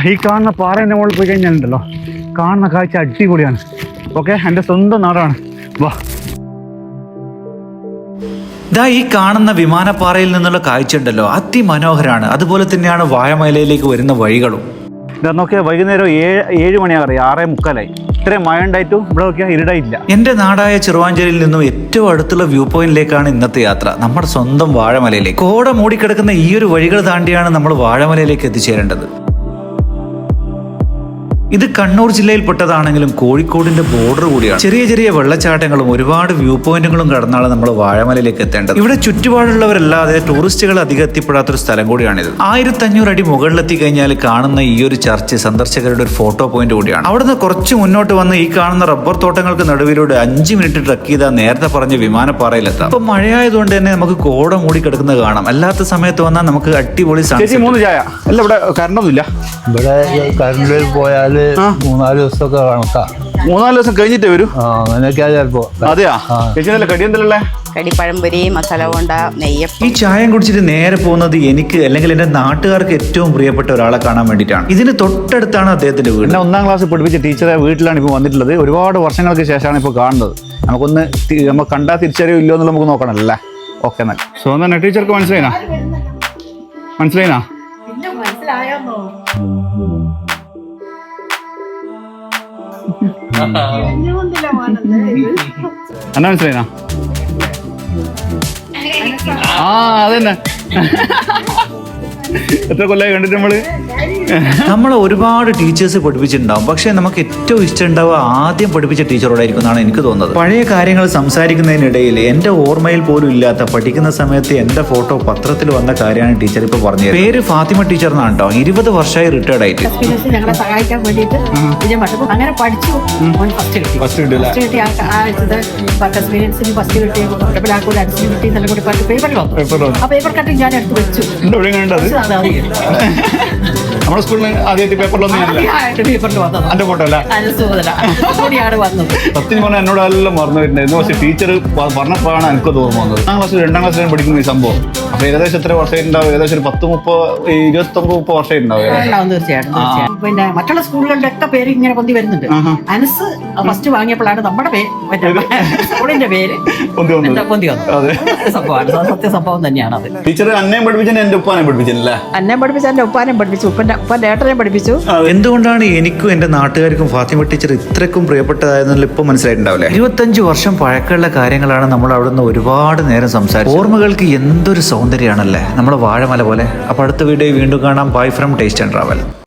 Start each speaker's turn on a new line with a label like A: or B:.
A: ഈ കാണുന്ന പാറേൻ്റെ മുകളിൽ പോയി കഴിഞ്ഞാലുണ്ടല്ലോ, കാണുന്ന കാഴ്ച അടിപൊളിയാണ്. ഓക്കെ, എൻ്റെ സ്വന്തം നാടാണ്. വാ.
B: ഈ കാണുന്ന വിമാനപ്പാറയിൽ നിന്നുള്ള കാഴ്ച ഉണ്ടല്ലോ, അതിമനോഹരമാണ്. അതുപോലെ തന്നെയാണ് വാഴമലയിലേക്ക് വരുന്ന വഴികളും.
A: ഇതാ നോക്കിയാൽ വൈകുന്നേരം 7 മണിയാകറിയാം, 6:45. ഇത്രയും മഴ ഉണ്ടായിട്ടും ഇവിടെ നോക്കിയാൽ ഇരുടായില്ല.
B: എൻ്റെ നാടായ ചെറുവാഞ്ചേരിയിൽ നിന്നും ഏറ്റവും അടുത്തുള്ള വ്യൂ പോയിന്റിലേക്കാണ് ഇന്നത്തെ യാത്ര, നമ്മുടെ സ്വന്തം വാഴമലയിലേക്ക്. കോട മൂടിക്കിടക്കുന്ന ഈ ഒരു വഴികൾ താണ്ടിയാണ് നമ്മൾ വാഴമലയിലേക്ക് എത്തിച്ചേരേണ്ടത്. ഇത് കണ്ണൂർ ജില്ലയിൽപ്പെട്ടതാണെങ്കിലും കോഴിക്കോടിന്റെ ബോർഡർ കൂടിയാണ്. ചെറിയ ചെറിയ വെള്ളച്ചാട്ടങ്ങളും ഒരുപാട് വ്യൂ പോയിന്റുകളും കടന്നാണ് നമ്മൾ വാഴമലയിലേക്ക് എത്തേണ്ടത്. ഇവിടെ ചുറ്റുപാടുള്ളവരല്ലാതെ ടൂറിസ്റ്റുകൾ അധികം എത്തിപ്പെടാത്തൊരു സ്ഥലം കൂടിയാണിത്. 1500 അടി മുകളിലെത്തി കഴിഞ്ഞാൽ കാണുന്ന ഈ ഒരു ചർച്ച് സന്ദർശകരുടെ ഒരു ഫോട്ടോ പോയിന്റ് കൂടിയാണ്. അവിടുന്ന് കുറച്ച് മുന്നോട്ട് വന്ന് ഈ കാണുന്ന റബ്ബർ തോട്ടങ്ങൾക്ക് നടുവിലൂടെ 5 മിനിറ്റ് ട്രക്ക് ചെയ്താൽ നേരത്തെ പറഞ്ഞ വിമാനപ്പാറയിലെത്താം. ഇപ്പൊ മഴയായതുകൊണ്ട് തന്നെ നമുക്ക് കോട മൂടി കിടക്കുന്നത് കാണാം. അല്ലാത്ത സമയത്ത് വന്നാൽ നമുക്ക് അടിപൊളി
A: 3 ചായ അല്ല. ഇവിടെ കറണ്ടൊന്നുമില്ല.
C: ഇവിടെ കറണ്ട് പോയാൽ 3-4 ദിവസമൊക്കെ കണക്കാം.
A: 3-4 ദിവസം കഴിഞ്ഞിട്ട് വരൂ.
C: അങ്ങനെയൊക്കെയാ ചിലപ്പോ.
A: അതെയാ? ചേച്ചി കടി എന്തല്ലേ?
D: കടി പഴംപൊരി, മസാല കൊണ്ട, നെയ്യപ്പം.
B: ഈ ചായം കുടിച്ചിട്ട് നേരെ പോകുന്നത് എനിക്ക് അല്ലെങ്കിൽ എൻ്റെ നാട്ടുകാർക്ക് ഏറ്റവും പ്രിയപ്പെട്ട ഒരാളെ കാണാൻ വേണ്ടിയിട്ടാണ്. ഇതിന് തൊട്ടടുത്താണ് അദ്ദേഹത്തിന്റെ വീട്.
A: എന്നെ 1ാം ക്ലാസ് പഠിപ്പിച്ച ടീച്ചറെ വീട്ടിലാണ് ഇപ്പോൾ വന്നിട്ടുള്ളത്. ഒരുപാട് വർഷങ്ങൾക്ക് ശേഷമാണ് ഇപ്പോൾ കാണുന്നത്. നമുക്കൊന്ന് നമ്മൾ കണ്ടാൽ തിരിച്ചറിയോ ഇല്ലോ എന്നുള്ളത് നമുക്ക് നോക്കണമല്ലേ. ഓക്കെ, എന്നാൽ സ്വന്തം ടീച്ചർക്ക് മനസ്സിലായിനാ? മനസ്സിലായിനാ? എന്നാ മനസ്സിലായിനാ? അതന്നെ. എത്ര കൊല്ലമായി കണ്ടിട്ട്
B: നമ്മളെ ഒരുപാട് ടീച്ചേഴ്സ് പഠിപ്പിച്ചിട്ടുണ്ടാവും. പക്ഷെ നമുക്ക് ഏറ്റവും ഇഷ്ടം ഉണ്ടാവുക ആദ്യം പഠിപ്പിച്ച ടീച്ചറോടായിരിക്കും എന്നാണ് എനിക്ക് തോന്നുന്നത്. പഴയ കാര്യങ്ങൾ സംസാരിക്കുന്നതിനിടയിൽ എൻ്റെ ഓർമ്മയിൽ പോലും ഇല്ലാത്ത പഠിക്കുന്ന സമയത്ത് എൻ്റെ ഫോട്ടോ പത്രത്തിൽ വന്ന കാര്യമാണ് ടീച്ചർ ഇപ്പോൾ പറഞ്ഞത്. പേര് ഫാത്തിമ ടീച്ചർ എന്നാണ് കേട്ടോ. 20 വർഷമായി റിട്ടയർഡ് ആയിട്ട്.
E: ഞങ്ങളെ സഹായിക്കാൻ വേണ്ടിയിട്ട് അങ്ങനെ പഠിച്ചു. ഫസ്റ്റ് പേപ്പർ കട്ടിങ് ഞാൻ എടുത്ത് വെച്ചു.
A: നമ്മുടെ സ്കൂളിൽ ആദ്യമായിട്ട് പേപ്പറിലൊന്നും എന്റെ ഫോട്ടോ അല്ല. സത്യം പറഞ്ഞാൽ എന്നോട് എല്ലാം മറന്നു വരുന്നുണ്ടായിരുന്നു. പക്ഷെ ടീച്ചർ പറഞ്ഞപ്പോഴാണ് എനിക്കത് ഓർമ്മ വന്നത്. 1ാം ക്ലാസ്സിൽ 2ാം ക്ലാസ്സിലാണ് പഠിക്കുന്ന ഈ സംഭവം. അപ്പൊ ഏകദേശം എത്ര വർഷമായിട്ടുണ്ടാവും? ഏകദേശം ഒരു 29-30 വർഷമായിട്ടുണ്ടാവും.
E: തീർച്ചയായിട്ടും. പിന്നെ മറ്റുള്ള സ്കൂളുകളുടെ ഒക്കെ പേര് ഇങ്ങനെ പൊന്തി വരുന്നുണ്ട്. അനസ് ഫസ്റ്റ് വാങ്ങിയപ്പോഴാണ് നമ്മുടെ സ്കൂളിന്റെ പേര് പൊന്തി വന്നത്. സംഭവമാണ്, സത്യസംഭവം തന്നെയാണ് അത്.
A: ടീച്ചർ അന്നേം പഠിപ്പിച്ചാൽ എന്റെ ഉപ്പാനെ പഠിപ്പിച്ചില്ലേ?
E: അന്നേം പഠിപ്പിച്ച എന്റെ ഉപ്പാനെയും പഠിപ്പിച്ചു, ഉപ്പാന്റെ ഏട്ടനെയും പഠിപ്പിച്ചു.
B: എന്തുകൊണ്ടാണ് എനിക്കും എന്റെ നാട്ടുകാർക്കും ഫാത്തിമ ടീച്ചർ ഇത്രക്കും പ്രിയപ്പെട്ടതായെന്നുള്ള ഇപ്പൊ മനസ്സിലായിട്ടുണ്ടാവില്ലേ? 25 വർഷം പഴക്കമുള്ള കാര്യങ്ങളാണ് നമ്മൾ അവിടുന്ന് ഒരുപാട് നേരം സംസാരിച്ചത്. ഓർമ്മകൾക്ക് എന്തൊരു സൗന്ദര്യമാണല്ലേ നമ്മുടെ വാഴമല പോലെ. അപ്പൊ അടുത്ത വീഡിയോ വീണ്ടും കാണാം. Bye from taste and travel.